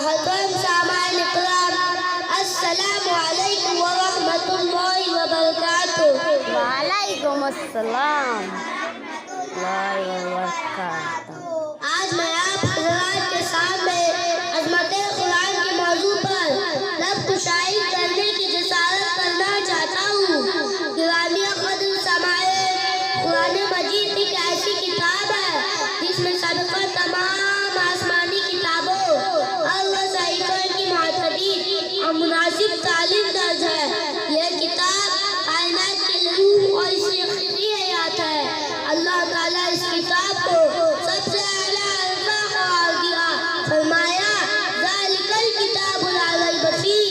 मोहतरम सामाईन इकराम, अस्सलामु अलैकुम व रहमतुल्लाहि व बरकातुहू। वालेकुम अस्सलाम व बरकातुहू। आज मैं आप हज़रात के सामने अज़मते कुरान के मौजू पर लब कुशाई करने की जसारत करना चाहता हूँ। गिरामी क़द्र सामाईन, कुरान मजीद एक ऐसी किताब है जिसमें सबका तमाम आसमानी किताबों और वसाइकों की मुतअद्दिद और मुनासिब तालीम दर्ज है। यह किताब कायनात की रूह और इसकी हकीकी हयात है। अल्लाह ताला इस किताब को सबसे आला अल्फा करार दिया, फरमाया ज़ालिकल किताबुल ला रैब फीह।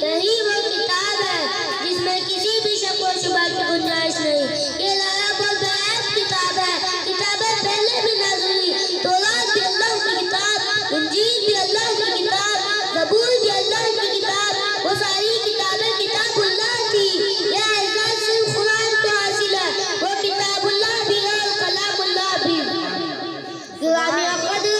यही वो किताब है जिसमें किसी भी शक व शुबा की गुंजाइश नहीं। ये लायक और बेअब किताब है। किताबें पहले भी नाज़िल हुई, तौरात भी अल्लाह की किताब, इंजील भी अल्लाह की किताब, ज़बूर भी अल्लाह की किताब, वो सारी किताबें किताबुल्लाह थी। यह एज़ाज़ सिर्फ कुरान को हासिल है, वो किताबुल्लाह भी और कलामुल्लाह भी। गिरामी क़द्र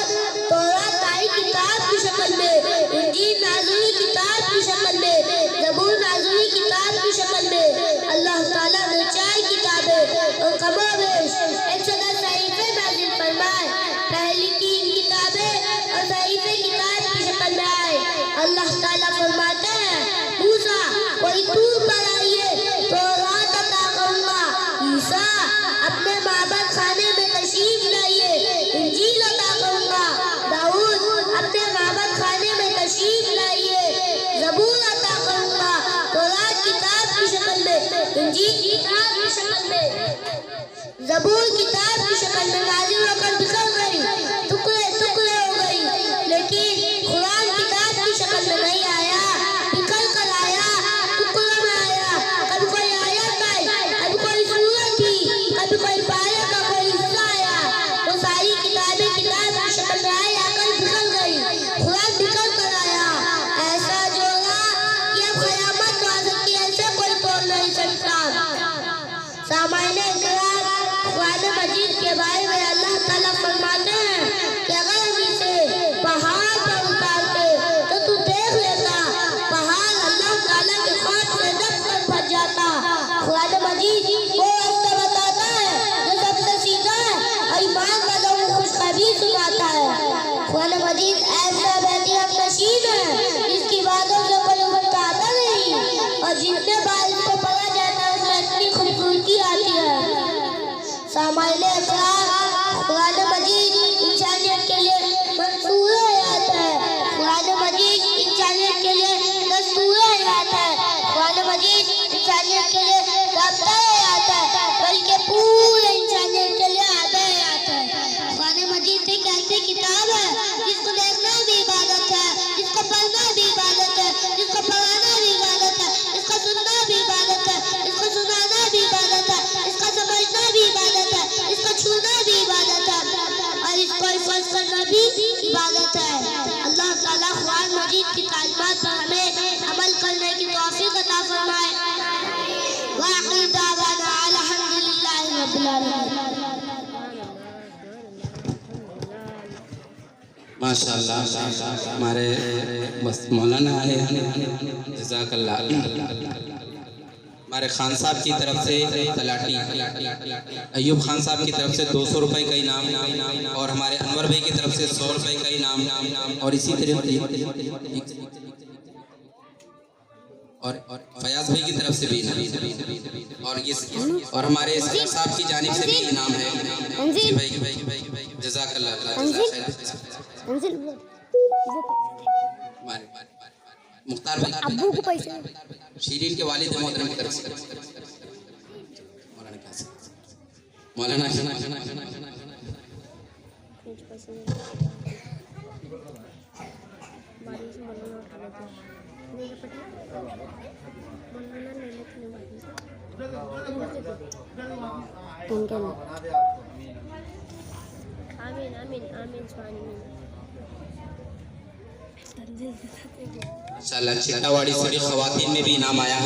तौरात आई किताब की शक्ल में, इंजील नाज़िल किताब की शक्ल में, ज़बूर नाज़िल किताब की शक्ल में। अल्लाह ताला ने 4 किताबें और कमोबेश 110 सहीफ़े नाज़िल फरमाए। पहली 3 किताबें और सहीफ़े किताब की शक्ल में आए। अल्लाह ताला फरमाते हैं, मूसा कोई तूर पर आइए तो रात अता करूँगा। ईसा अपने माबद खाने में तशरीफ लाइए, इंजील अता करूँगा। दाऊद अपने माबद खाने में तशरीफ लाइए, ज़बूर अता करूँगा। तौरात किताब की शक्ल में, इंजील किताब की शक्ल में, ज़बूर किताब की शक्ल में नाज़िल होकर बिखर गई, टुकड़े टुकड़े हो गई। लेकिन कुरान किताब की शक्ल में नहीं आया, बिखर कर आया, टुकड़ों में आया। कभी कोई आयत आई, कभी कोई सूरत थी, कभी कोई पारे का कोई हिस्सा आया। वो सारी किताबें किताब की शक्ल में आई, आकर बिखर गई। कुरान बिखर कर आया, ऐसा जोड़ा कि अब क़यामत आ सकती है, ऐसे कोई तोड़ नहीं सकता। सामाईन इकराम, कुरान मजीद के बारे में अल्लाह ताला फरमाते हैं कि अगर हम इसे पहाड़ पर उतारते तो तू देख लेता, पहाड़ अल्लाह ताला के खौफ से दब कर फट जाता। कुरान मजीद वो रास्ता बताता है जो सबसे सीधा है और ईमान वालों को खुशखबरी सुनाता है। कुरान मजीद ऐसा बेहतरीन नशीद है जिसकी बातों से कोई उबरता आता नहीं, और जितने बार इसको पढ़ा जाता है उसमें इतनी खूबसूरती आती है। सामाईन इकराम, कुरान मजीद इंसानियत के लिए मंसूर हयात है। कुरान मजीद इंसानियत के लिए दस्तूर हयात है। कुरान मजीद इंसानियत के लिए रास्ता हयात है, बल्कि पूरे इंसानियत के लिए आधा हयात है। कुरान मजीद एक ऐसी किताब है जिसको देखना भी इबादत है, जिसको पढ़ना भी इबादत है, जिसको पढ़ाना भी इबादत है, जिसको सुनना भी इबादत है, जिसको सुनाना भी इबादत है, इसको समझना भी इबादत है, इसको छूना भी इबादत है, और इसको हिफ़्ज़ करना भी इबादत है। अल्लाह ताला कुरान मजीद की तालीमात पर हमें अमल करने की तौफ़ीक़ अता फरमाए। व आखिर दावाना अल्हम्दुलिल्लाहि रब्बिल आलमीन। माशाअल्लाह, हमारे मौलाना आए, जज़ाकल्लाह। हमारे खान साहब की तरफ से तलाटी अय्यूब खान साहब की तरफ से 200 रुपये का इनाम, और हमारे अनवर भाई की तरफ से 100 रुपये का इनाम, और इसी तरह और फयाज भाई की तरफ से भी इनाम, और हमारे सदर साहब की जानिब से भी इनाम है। जज़ाकल्लाह। मुख्तार भाई अब्बू को पैसे, शीरीन के वालिद मोहतरम की तरफ से मौलाना आमीन आमीन आमीन स्वामीन। माशाअल्लाह, चिट्टावाड़ी से भी ख़वातीन में भी इनाम आया।